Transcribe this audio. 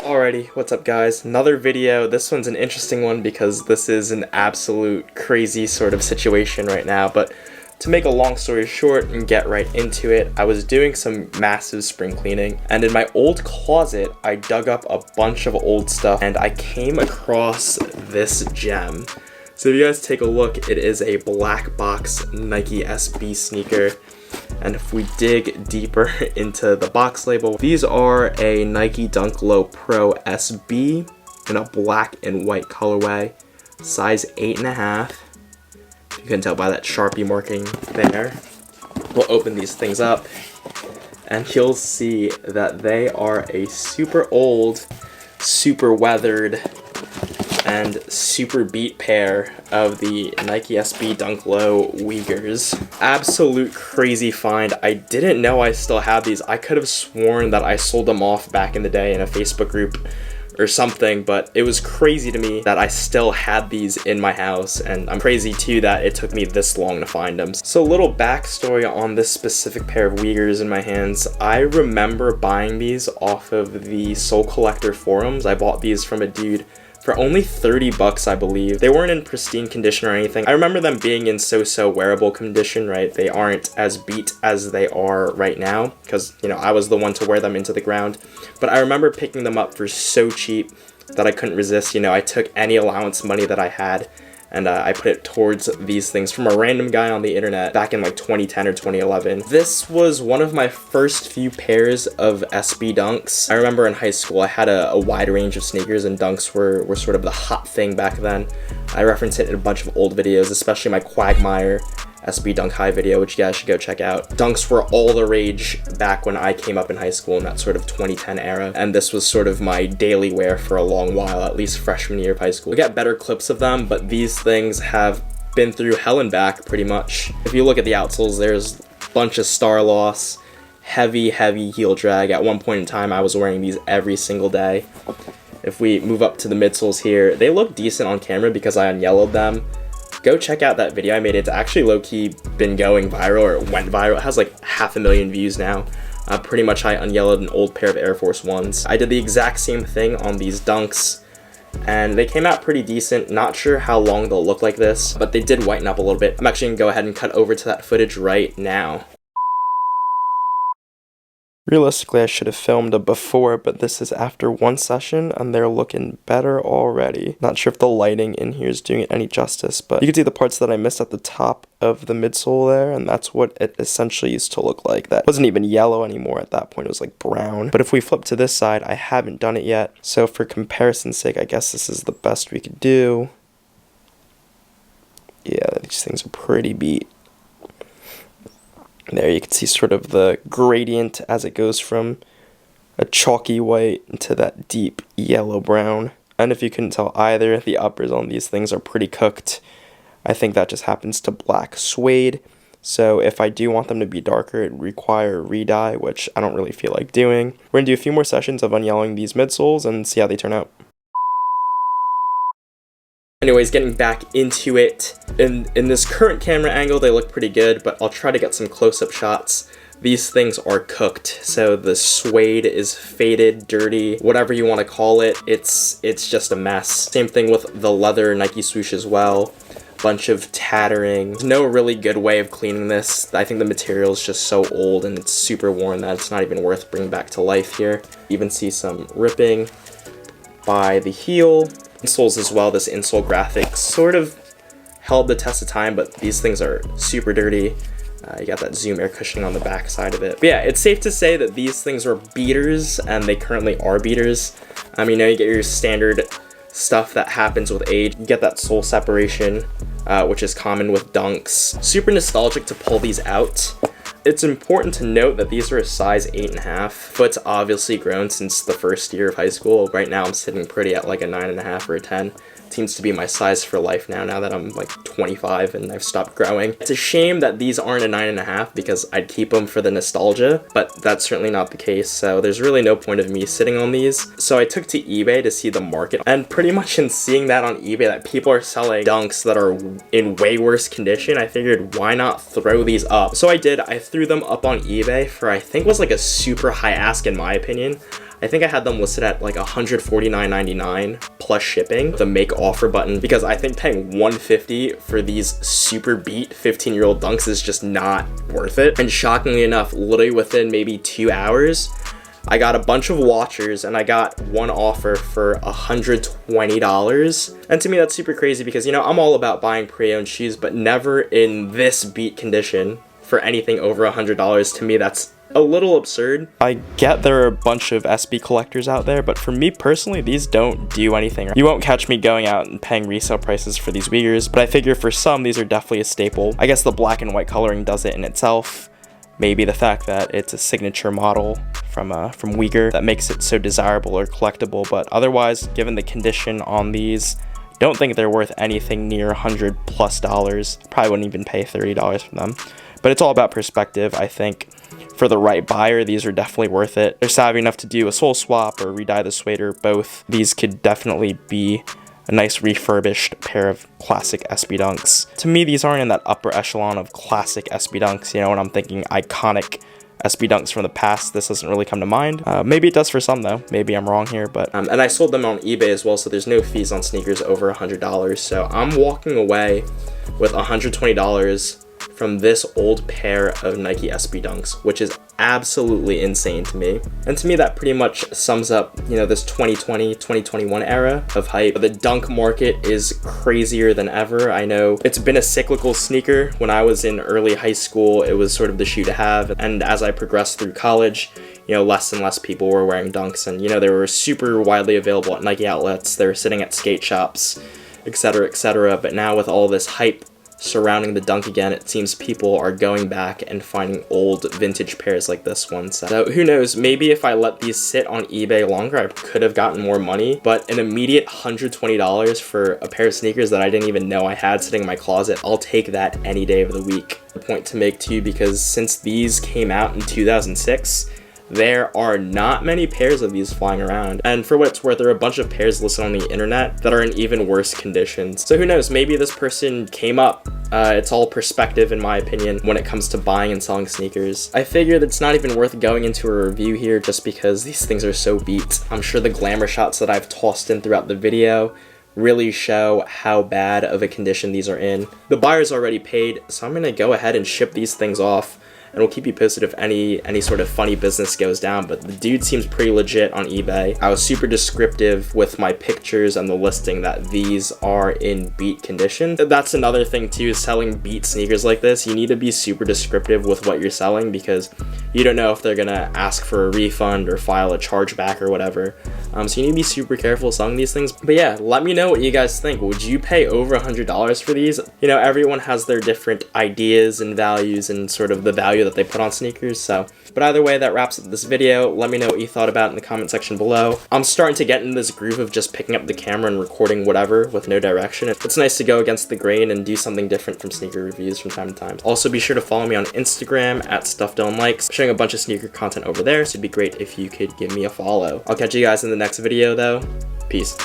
Alrighty, what's up guys? Another video. This one's an interesting one because this is an absolute crazy sort of situation right now, but to make a long story short and get right into it, I was doing some massive spring cleaning, and in my old closet, I dug up a bunch of old stuff and I came across this gem. So if you guys take a look, it is a black box Nike SB sneaker. And if we dig deeper into the box label, these are a Nike Dunk Low Pro SB in a black and white colorway, size 8.5. You can tell by that Sharpie marking there. We'll open these things up and you'll see that they are a super old, super weathered, and super beat pair of the Nike SB Dunk Low Weigers. Absolute crazy find. I didn't know I still had these. I could have sworn that I sold them off back in the day in a Facebook group or something, but it was crazy to me that I still had these in my house, and I'm crazy too that it took me this long to find them. So a little backstory on this specific pair of Weigers in my hands. I remember buying these off of the Soul Collector forums. I bought these from a dude for only 30 bucks, I believe. They weren't in pristine condition or anything. I remember them being in so-so wearable condition, right? They aren't as beat as they are right now because, you know, I was the one to wear them into the ground. But I remember picking them up for so cheap that I couldn't resist. You know, I took any allowance money that I had and I put it towards these things from a random guy on the internet back in like 2010 or 2011. This was one of my first few pairs of SB Dunks. I remember in high school I had a wide range of sneakers, and Dunks were sort of the hot thing back then. I reference it in a bunch of old videos, especially my Quagmire SB Dunk High video, which you guys should go check out. Dunks were all the rage back when I came up in high school in that sort of 2010 era, and this was sort of my daily wear for a long while, at least freshman year of high school. We got better clips of them, but these things have been through hell and back pretty much. If you look at the outsoles, there's a bunch of star loss, heavy heel drag. At one point in time, I was wearing these every single day. If we move up to the midsoles here, they look decent on camera because I unyellowed them. Go check out that video I made. It's actually low-key been going viral, or it went viral. It has like 500,000 views now. Pretty much I unyellowed an old pair of Air Force Ones. I did the exact same thing on these Dunks, and they came out pretty decent. Not sure how long they'll look like this, but they did whiten up a little bit. I'm actually gonna go ahead and cut over to that footage right now. Realistically, I should have filmed a before, but this is after one session and they're looking better already. Not sure if the lighting in here is doing it any justice, but you can see the parts that I missed at the top of the midsole there, and that's what it essentially used to look like. That wasn't even yellow anymore at that point, it was like brown. But if we flip to this side, I haven't done it yet, so for comparison's sake, I guess this is the best we could do. Yeah, these things are pretty beat. There you can see sort of the gradient as it goes from a chalky white into that deep yellow brown. And if you couldn't tell either, the uppers on these things are pretty cooked. I think that just happens to black suede. So if I do want them to be darker, it would require re-dye, which I don't really feel like doing. We're going to do a few more sessions of unyellowing these midsoles and see how they turn out. Anyways, getting back into it, in this current camera angle, they look pretty good, but I'll try to get some close-up shots. These things are cooked, so the suede is faded, dirty, whatever you want to call it. It's just a mess. Same thing with the leather Nike swoosh as well. Bunch of tattering. There's no really good way of cleaning this. I think the material is just so old and it's super worn that it's not even worth bringing back to life here. Even see some ripping by the heel. Insoles as well, this insole graphic sort of held the test of time, but these things are super dirty. You got that Zoom air cushioning on the back side of it. But yeah, it's safe to say that these things are beaters, and they currently are beaters. You know, you get your standard stuff that happens with age. You get that sole separation, which is common with Dunks. Super nostalgic to pull these out. It's important to note that these are a size 8.5. Foot's obviously grown since the first year of high school. Right now I'm sitting pretty at like a 9.5 or a 10. Seems to be my size for life now that I'm like 25 and I've stopped growing. It's a shame that these aren't a 9.5 because I'd keep them for the nostalgia, but that's certainly not the case, so there's really no point of me sitting on these. So I took to eBay to see the market, and pretty much in seeing that on eBay that people are selling Dunks that are in way worse condition, I figured why not throw these up. So I did. I threw them up on eBay for I think was like a super high ask in my opinion. I think I had them listed at like $149.99 plus shipping, the make offer button, because I think paying $150 for these super beat 15-year-old dunks is just not worth it. And shockingly enough, literally within maybe 2 hours, I got a bunch of watchers and I got one offer for $120. And to me, that's super crazy because, you know, I'm all about buying pre-owned shoes, but never in this beat condition for anything over $100. To me, that's a little absurd. I get there are a bunch of SB collectors out there, but for me personally, these don't do anything. You won't catch me going out and paying resale prices for these Weigers, but I figure for some, these are definitely a staple. I guess the black and white coloring does it in itself. Maybe the fact that it's a signature model from Weiger that makes it so desirable or collectible, but otherwise, given the condition on these, don't think they're worth anything near $100+. Probably wouldn't even pay $30 for them. But it's all about perspective. I think for the right buyer, these are definitely worth it. They're savvy enough to do a sole swap or redye the suede or both. These could definitely be a nice refurbished pair of classic SB Dunks. To me, these aren't in that upper echelon of classic SB Dunks. You know, when I'm thinking iconic SB Dunks from the past, this doesn't really come to mind. Maybe it does for some though. Maybe I'm wrong here, but and I sold them on eBay as well, so there's no fees on sneakers over $100. So I'm walking away with $120 from this old pair of Nike SB Dunks, which is absolutely insane to me. And to me, that pretty much sums up, you know, this 2020, 2021 era of hype. The dunk market is crazier than ever. I know it's been a cyclical sneaker. When I was in early high school, it was sort of the shoe to have. And as I progressed through college, you know, less and less people were wearing Dunks. And, you know, they were super widely available at Nike outlets. They were sitting at skate shops, etc., etc. But now with all this hype surrounding the Dunk again, it seems people are going back and finding old vintage pairs like this one. So who knows, maybe if I let these sit on eBay longer, I could have gotten more money, but an immediate $120 for a pair of sneakers that I didn't even know I had sitting in my closet, I'll take that any day of the week. A point to make too, because since these came out in 2006, there are not many pairs of these flying around. And for what it's worth, there are a bunch of pairs listed on the internet that are in even worse conditions. So who knows, maybe this person came up. It's all perspective in my opinion when it comes to buying and selling sneakers. I figured it's not even worth going into a review here just because these things are so beat. I'm sure the glamour shots that I've tossed in throughout the video really show how bad of a condition these are in. The buyer's already paid, so I'm gonna go ahead and ship these things off, and we'll keep you posted if any sort of funny business goes down. But the dude seems pretty legit on eBay. I was super descriptive with my pictures and the listing that these are in beat condition. That's another thing too, selling beat sneakers like this. You need to be super descriptive with what you're selling because you don't know if they're gonna ask for a refund or file a chargeback or whatever. So you need to be super careful selling these things. But yeah, let me know what you guys think. Would you pay over $100 for these? You know, everyone has their different ideas and values and sort of the value that they put on sneakers. So, but either way, that wraps up this video. Let me know what you thought about it in the comment section below. I'm starting to get in this groove of just picking up the camera and recording whatever with no direction. It's nice to go against the grain and do something different from sneaker reviews from time to time. Also, be sure to follow me on Instagram at StuffDylanLikes. I'm sharing a bunch of sneaker content over there, so it'd be great if you could give me a follow. I'll catch you guys in the next video though. Peace.